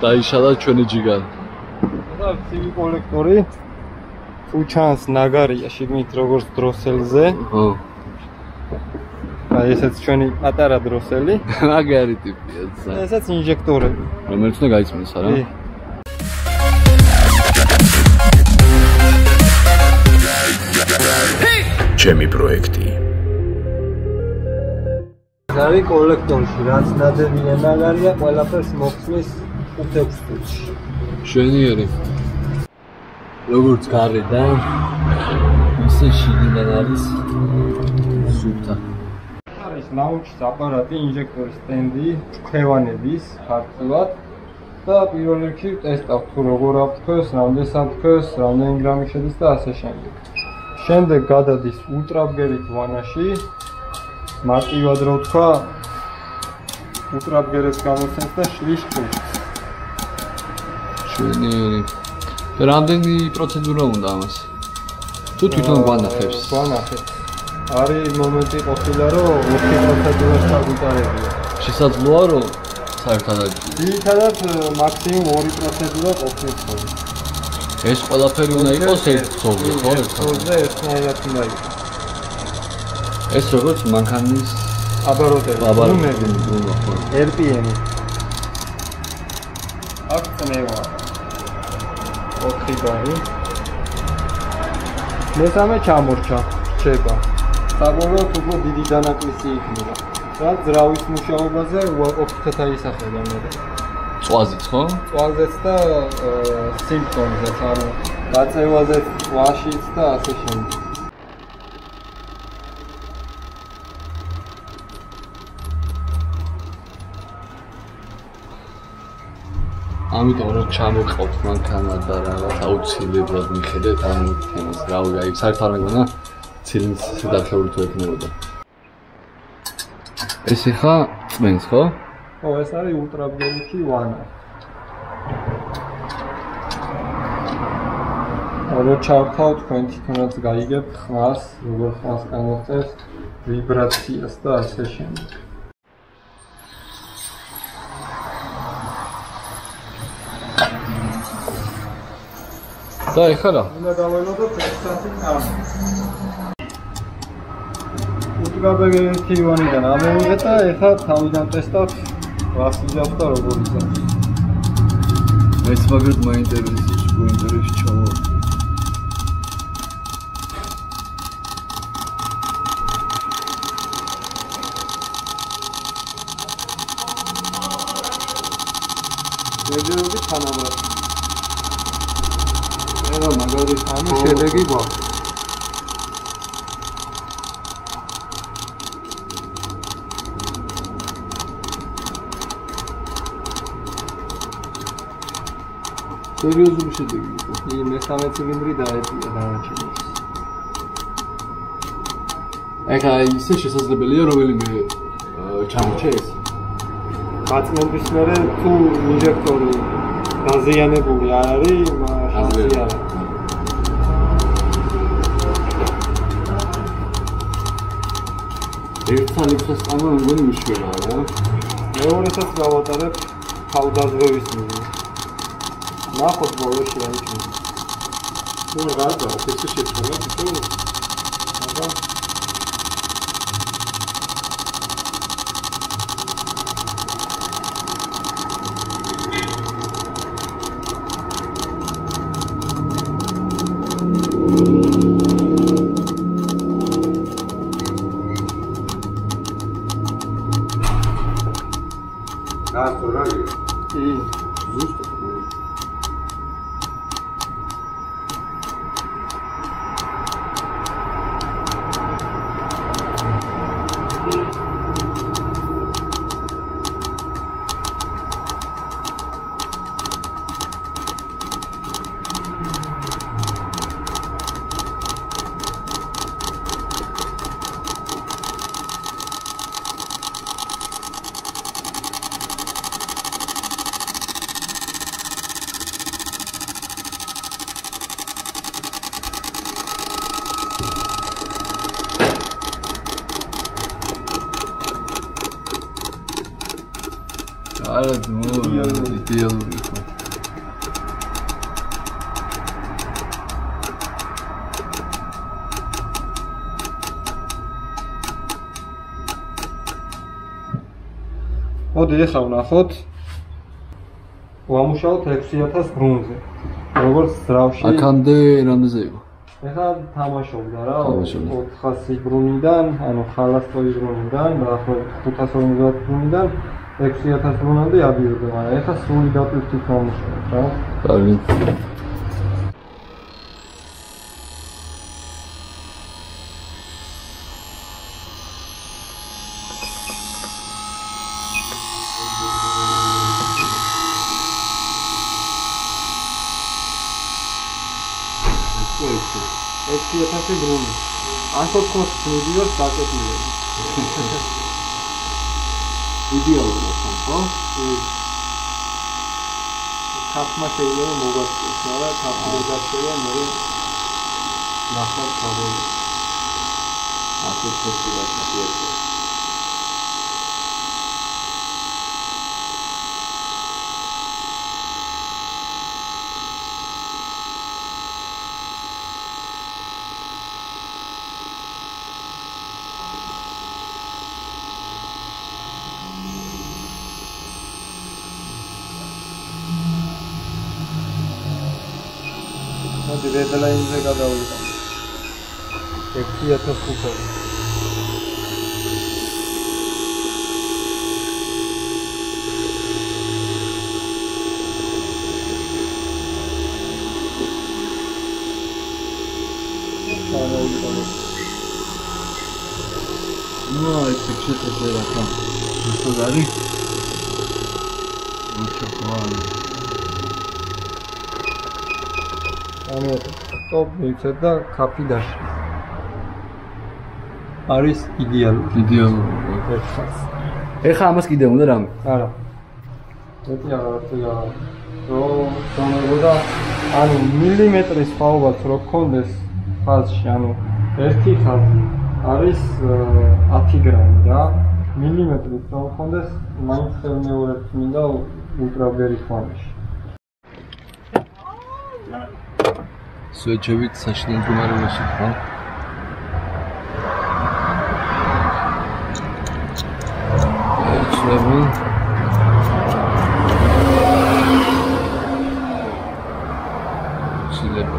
დაიშალა ჩვენი ჯიგარი. და ცივი კოლექტორი თუ ჩანს ნაგარია შიგნით როგორც დროსელზე. ხო. აი ესეც ჩვენი პატარა დროსელი. მაგარი ტიპია ცა. ესეც ინჟექტორები. რომელიც უნდა გაიწმინოს არა? ჩემი პროექტი. ნარი კოლექტორში რაც ნადევი ნაგარია ყველაფერს მოხსნის 5-6 წუთში. შვენიერი. როგორც გარედან ისე შიგნიდან არის სუფთა. არის ლაუნჩის აპარატი, ინჟექტორის სტენდი, ქვევანების ქართულად და პირველ რიგში ტესტავთ თუ როგორ აფრთხოს, რამდენ საფრთხოს, რამდენი გრამი შედის და ასე შემდეგ. შემდეგ გადადის ულტრაბგერით ვანაში. მარტივად რო ვთქვა, ულტრაბგერებს გამოსცემს და შლის ჭურს. შვენიერი. რამდენი პროცედურა უნდა ამას? თუ თვითონ გვანახებს? გვანახებს. არის მომენტი ყოფილა რომ 4 პროცედურას ჩაგვიტარებია. შესაძლოა რომ საერთოდ ძირითადად მაქსიმუმ 2 პროცედურა ყოფნის ხოლმე. ეს ყველაფერი უნდა იყოს ერთ ცოლზე, ხო? ცოლზე ერთნაირად უნდა იყოს. ეს როგორც მანქანის აბაროტები, უნდა ხო? RPM. აქ წნევა. 4 ბარი. მესამე ჩამორჩა, რჩება. საბოლოოდ უფრო დიდი დანაკლისი იქნება. რაც ძრავის მუშაობაზე უარყოფითად აისახება მე. წვაზეც ხო? წვაზეც და სიმპტომზეც, ანუ გაწევაზეც, წვაშიც და ასე შემდეგ. ამიტომ რომ ჩამოყავთ მანქანა და რაღაც აუცილებლად მიხედეთ ამ თემას, რავი, აი საერთოდ არ მეგონა ცილის დახეული თუ ექნებოდა. ეს ხა წმენს ხო? ხო, ეს არის ულტრაბგერითი ვანა. რო ჩავხავთ, თქვენ თვითონაც გაიგებთ ხმას, როგორ ხმას განაღწევს, ვიბრაციას და ასე შემდეგ. და ეხლა რა? უნდა გაველოდოთ 1 საათი კამი. ულტრაბგერითი ვანიდან ამოვიღეთ და ეხლა თავიდან ტესტავთ, რას იძახთ და როგორ იძახთ. მეც მაგათ მაინტერესებს, გვინტერესს ჩავა. შეგეძლო თანაბრად. ეხლა მაგალითად ანუ შედეგი გვაქვს. სერიოზული შედეგი იყო. მესამე ცილინდრი დაეწია დანარჩენს. ეხლა ისე შესაძლებელია რომელიმე ჩამორჩა ეს. გაწმენდის მერე თუ ინჟექტორი დაზიანებული არ არის, შანსი არ აქვს. ერთთან იფხეს ყამა მგონი მიშველაა რა. მეორესაც გავატარებ თავდაზღვევის მიზნით. ნახოთ ბოლოში რა იქნება. ნუ რა გაქვს ეს შეცვალა თვითონ. აბა არა, იდეალური ხო. მოდი ახლა ვნახოთ. ვამუშაოთ 6000 ბრუნზე. როგორც ძრავში. აქამდე რამდენზე იყო? ეხლა თამაშობდა რა 400 ბრუნიდან, ანუ ხალასტოი ბრუნიდან, დაახლოებით 550 ბრუნიდან 6000 ბრუნამდე ადიოდა, მაგრამ ეხლა სული დაპირთით ვამუშავოთ რა. კარგი. ეს 6000 ბრუნი. ან თქოს მიდიოს დაკეტილები. იდეალურად ხო? ხაფმა შეიძლება მოგაწყვეტს, მაგრამ ხაფმა დაწერა მე ნახავ თავი. ასე შეიძლება შეიძლება. მოდი დედლაინზე გადავიდეთ. 6500. Ну, это что-то было там. Ну, что горит? Ну, что, ладно. ანუ ტოპ მიცეთ და კაფი დაში. არის იდეალური. ეხა ამას კიდე უნდა რამე? არა. მეტი აღარა. რომ ანუ მილიმეტრის ხაობაც რო გქონდეს ხაზში, ანუ ერთი ხაზი არის 10 გრამი რა. მილიმეტრის რო გქონდეს, მაინც ხელმეორედ მინდა ულტრაბერი ხმამაში. სვეჩებით საშინელ მდგომარეობაში ხო? შეიძლება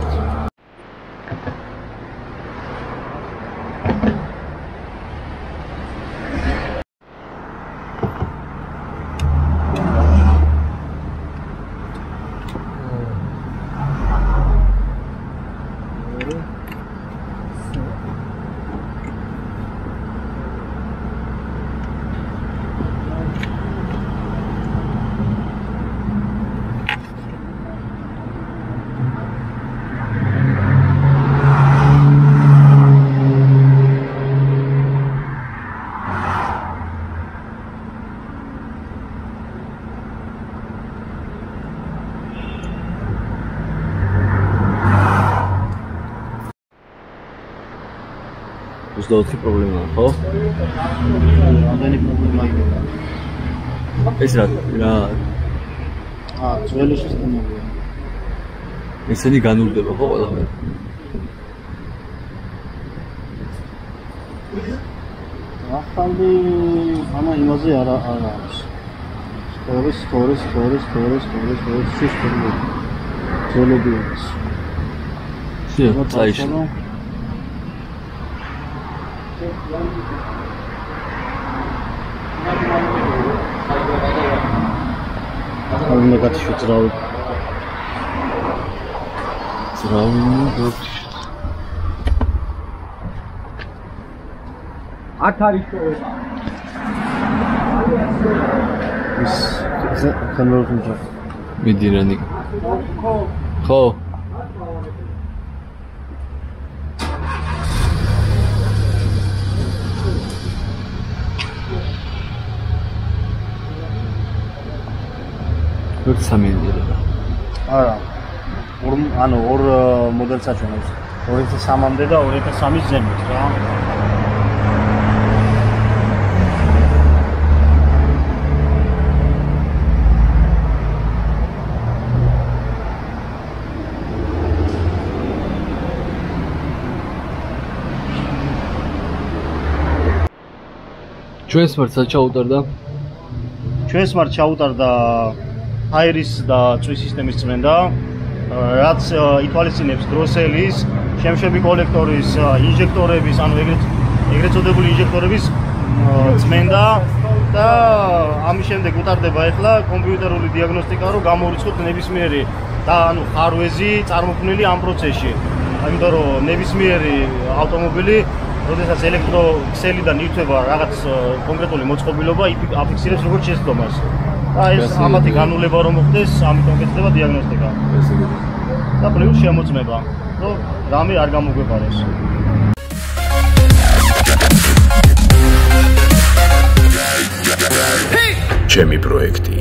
Უსდაოთხი პრობლემაა, ხო? რამდენი პრობლემა იყო? ეს რა? ძველი სისტემაა. ესენი განურდება ხო ყველაფერი? ახალი ამა იმაზე არა არის. სკორის სისტემა. ძველები არის. საიში. უნდა გათიშუძრავი. არ არის შოვა. ის კანონია. მიდირანი. ხო. What სამენდერება? არა. ორ მოდელს აჩვენებს. 2003-მდე და 2003-ის ზემოთ რა. ჩვენს მართ საჩაუტარდა ჩვენს მართ ჩაუტარდა ჰაერის და წვის სისტემის წმენდა, რაც ითვალისწინებს დროსელის, შემშვები კოლექტორის, ინჟექტორების, ანუ ეგრეთ წოდებული ინჟექტორების წმენდა და ამის შემდეგ უტარდება ახლა კომპიუტერული დიაგნოსტიკა, რომ გამოვიწყოთ ნებისმიერი და ანუ ხარვეზი წარმოქმნილი ამ პროცესში. Იმიტომ რომ ნებისმიერი ავტომობილი, როდესაც ელექტროქსელიდან ირთვება რაღაც კონკრეტული მოწყობილობა, აფიქსირებს როგორც შეცდომას. და ეს ამათი განულება რომ მოხდეს, ამიტომ გეცდება დიაგნოსტიკა. და პლუს შემოწმება, რომ რამე არ გამოგვეპაროს. ჩემი პროექტი